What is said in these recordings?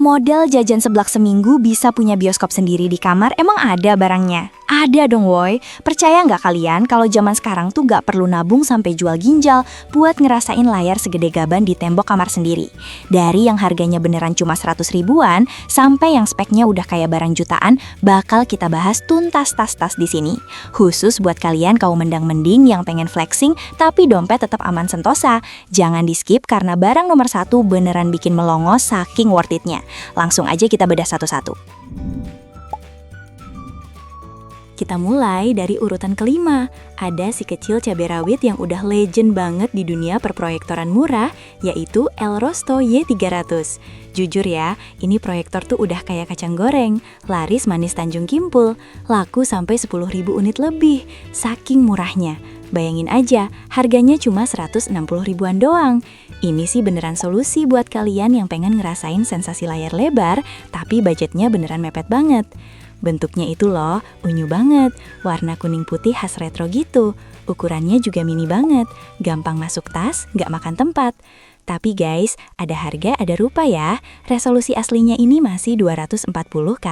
Modal jajan seblak seminggu bisa punya bioskop sendiri di kamar, emang ada barangnya? Ada dong woy. Percaya nggak kalian kalau zaman sekarang tuh nggak perlu nabung sampai jual ginjal buat ngerasain layar segede gaban di tembok kamar sendiri. Dari yang harganya beneran cuma 100 ribuan sampai yang speknya udah kayak barang jutaan, bakal kita bahas tuntas tas-tas di sini. Khusus buat kalian kaum mendang-mending yang pengen flexing tapi dompet tetap aman sentosa. Jangan di skip karena barang nomor 1 beneran bikin melongo saking worth it-nya. Langsung aja kita bedah satu-satu. Kita mulai dari urutan kelima. Ada si kecil cabai rawit yang udah legend banget di dunia perproyektoran murah, yaitu Elrosto Y300. Jujur ya, ini proyektor tuh udah kayak kacang goreng, laris manis Tanjung Kimpul, laku sampai 10.000 unit lebih, saking murahnya. Bayangin aja, harganya cuma 160 ribuan doang. Ini sih beneran solusi buat kalian yang pengen ngerasain sensasi layar lebar, tapi budgetnya beneran mepet banget. Bentuknya itu loh, unyu banget, warna kuning putih khas retro gitu. Ukurannya juga mini banget, gampang masuk tas, nggak makan tempat. Tapi guys, ada harga ada rupa ya. Resolusi aslinya ini masih 240 x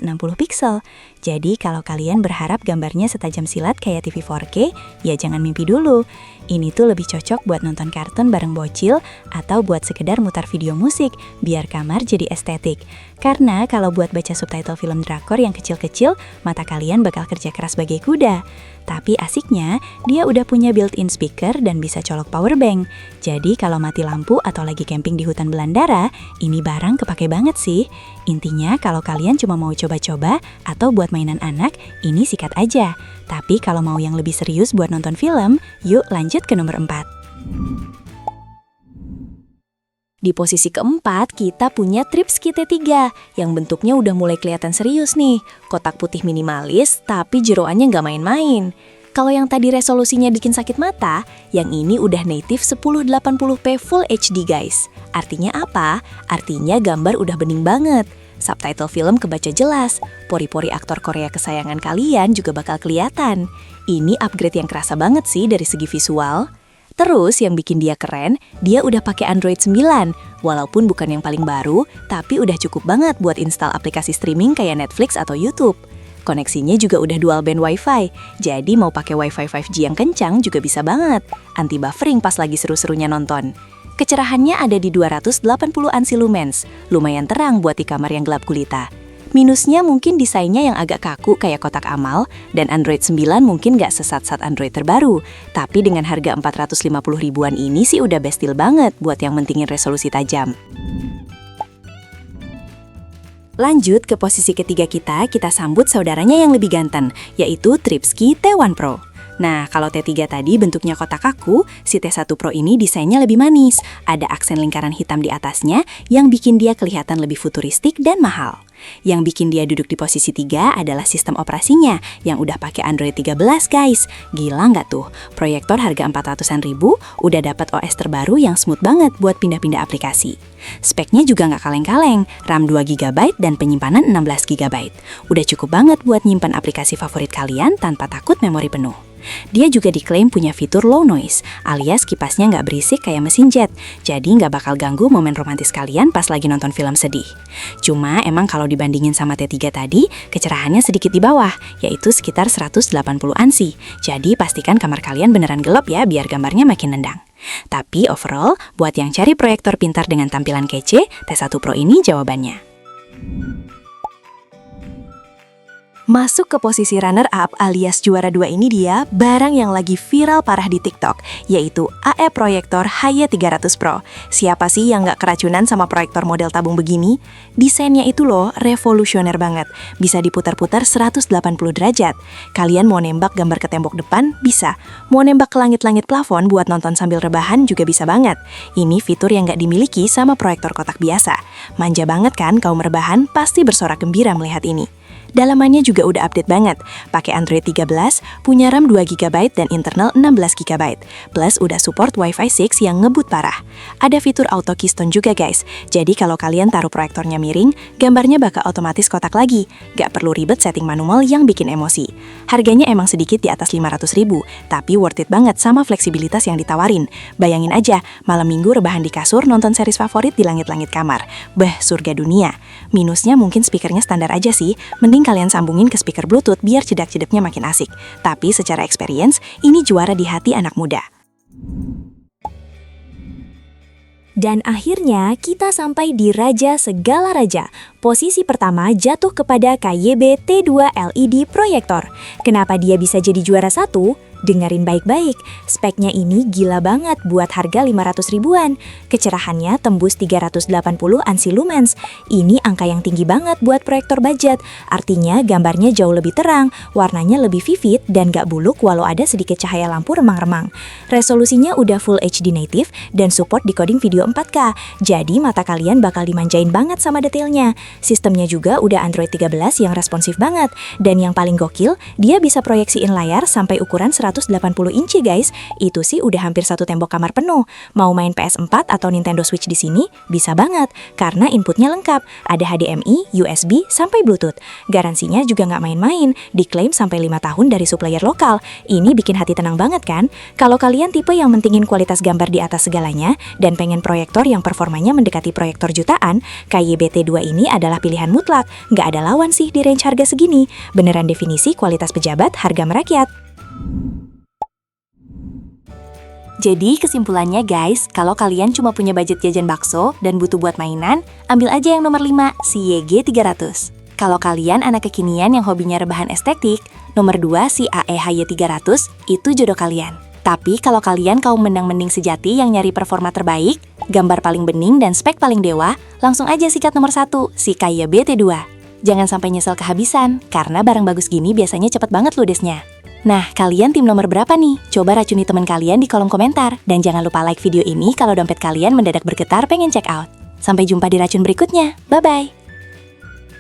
360 pixel. Jadi kalau kalian berharap gambarnya setajam silat kayak TV 4K, ya jangan mimpi dulu. Ini tuh lebih cocok buat nonton kartun bareng bocil atau buat sekedar mutar video musik, biar kamar jadi estetik. Karena kalau buat baca subtitle film drakor yang kecil-kecil, mata kalian bakal kerja keras bagai kuda. Tapi asiknya, dia udah punya built-in speaker dan bisa colok power bank. Jadi kalau mati lampu atau lagi camping di hutan belantara, ini barang kepake banget sih. Intinya kalau kalian cuma mau coba-coba atau buat mainan anak, ini sikat aja. Tapi kalau mau yang lebih serius buat nonton film, yuk lanjut ke nomor 4. Di posisi keempat, kita punya Tripski T3 yang bentuknya udah mulai kelihatan serius nih. Kotak putih minimalis, tapi jeroannya nggak main-main. Kalau yang tadi resolusinya bikin sakit mata, yang ini udah native 1080p Full HD guys. Artinya apa? Artinya gambar udah bening banget. Subtitle film kebaca jelas, pori-pori aktor Korea kesayangan kalian juga bakal kelihatan. Ini upgrade yang kerasa banget sih dari segi visual. Terus yang bikin dia keren, dia udah pakai Android 9. Walaupun bukan yang paling baru, tapi udah cukup banget buat install aplikasi streaming kayak Netflix atau YouTube. Koneksinya juga udah dual band Wi-Fi, jadi mau pakai Wi-Fi 5G yang kencang juga bisa banget. Anti buffering pas lagi seru-serunya nonton. Kecerahannya ada di 280 ANSI lumens, lumayan terang buat di kamar yang gelap gulita. Minusnya mungkin desainnya yang agak kaku kayak kotak amal, dan Android 9 mungkin gak sesat-sat Android terbaru. Tapi dengan harga 450 ribuan ini sih udah best deal banget buat yang mentingin resolusi tajam. Lanjut ke posisi ketiga kita sambut saudaranya yang lebih ganteng, yaitu Tripski T1 Pro. Nah, kalau T3 tadi bentuknya kotak kaku, si T1 Pro ini desainnya lebih manis. Ada aksen lingkaran hitam di atasnya yang bikin dia kelihatan lebih futuristik dan mahal. Yang bikin dia duduk di posisi 3 adalah sistem operasinya yang udah pakai Android 13 guys. Gila nggak tuh? Proyektor harga 400-an ribu udah dapat OS terbaru yang smooth banget buat pindah-pindah aplikasi. Speknya juga nggak kaleng-kaleng, RAM 2GB dan penyimpanan 16GB. Udah cukup banget buat nyimpan aplikasi favorit kalian tanpa takut memori penuh. Dia juga diklaim punya fitur low noise, alias kipasnya nggak berisik kayak mesin jet, jadi nggak bakal ganggu momen romantis kalian pas lagi nonton film sedih. Cuma emang kalau dibandingin sama T3 tadi, kecerahannya sedikit di bawah, yaitu sekitar 180 ANSI. Jadi pastikan kamar kalian beneran gelap ya, biar gambarnya makin nendang. Tapi overall, buat yang cari proyektor pintar dengan tampilan kece, T1 Pro ini jawabannya. Masuk ke posisi runner-up alias juara 2 ini dia barang yang lagi viral parah di TikTok, yaitu AE Proyektor HY300 Pro. Siapa sih yang nggak keracunan sama proyektor model tabung begini? Desainnya itu loh revolusioner banget, bisa diputar-putar 180 derajat. Kalian mau nembak gambar ke tembok depan? Bisa. Mau nembak ke langit-langit plafon buat nonton sambil rebahan juga bisa banget. Ini fitur yang nggak dimiliki sama proyektor kotak biasa. Manja banget kan kaum rebahan pasti bersorak gembira melihat ini. Dalamannya juga udah update banget. Pakai Android 13, punya RAM 2GB dan internal 16GB. Plus udah support Wi-Fi 6 yang ngebut parah. Ada fitur auto keystone juga guys. Jadi kalau kalian taruh proyektornya miring, gambarnya bakal otomatis kotak lagi. Gak perlu ribet setting manual yang bikin emosi. Harganya emang sedikit di atas 500.000, tapi worth it banget sama fleksibilitas yang ditawarin. Bayangin aja, malam minggu rebahan di kasur nonton series favorit di langit-langit kamar. Surga dunia. Minusnya mungkin speakernya standar aja sih, mending kalian sambungin ke speaker Bluetooth biar jedak-jedeknya makin asik. Tapi secara experience, ini juara di hati anak muda. Dan akhirnya kita sampai di raja segala raja. Posisi pertama jatuh kepada KYB T2 LED proyektor. Kenapa dia bisa jadi juara 1? Dengerin baik-baik, speknya ini gila banget buat harga 500 ribuan. Kecerahannya tembus 380 ANSI lumens. Ini angka yang tinggi banget buat proyektor budget. Artinya gambarnya jauh lebih terang, warnanya lebih vivid dan gak buluk walau ada sedikit cahaya lampu remang-remang. Resolusinya udah Full HD native dan support decoding video 4K. Jadi mata kalian bakal dimanjain banget sama detailnya. Sistemnya juga udah Android 13 yang responsif banget. Dan yang paling gokil, dia bisa proyeksiin layar sampai ukuran 180 inci guys. Itu sih udah hampir satu tembok kamar penuh. Mau main PS4 atau Nintendo Switch di sini bisa banget karena inputnya lengkap. Ada HDMI, USB, sampai Bluetooth. Garansinya juga nggak main-main, diklaim sampai 5 tahun dari supplier lokal. Ini bikin hati tenang banget kan? Kalau kalian tipe yang mentingin kualitas gambar di atas segalanya dan pengen proyektor yang performanya mendekati proyektor jutaan, KYB T2 ini adalah pilihan mutlak. Nggak ada lawan sih di range harga segini. Beneran definisi kualitas pejabat harga merakyat. Jadi kesimpulannya guys, kalau kalian cuma punya budget jajan bakso dan butuh buat mainan, ambil aja yang nomor 5, si YG300. Kalau kalian anak kekinian yang hobinya rebahan estetik, nomor 2 si AEHY300 itu jodoh kalian. Tapi kalau kalian kaum menang-mending sejati yang nyari performa terbaik, gambar paling bening dan spek paling dewa, langsung aja sikat nomor 1, si KYB T2. Jangan sampai nyesel kehabisan, karena barang bagus gini biasanya cepet banget ludesnya. Nah, kalian tim nomor berapa nih? Coba racuni teman kalian di kolom komentar. Dan jangan lupa like video ini kalau dompet kalian mendadak bergetar pengen check out. Sampai jumpa di racun berikutnya. Bye-bye!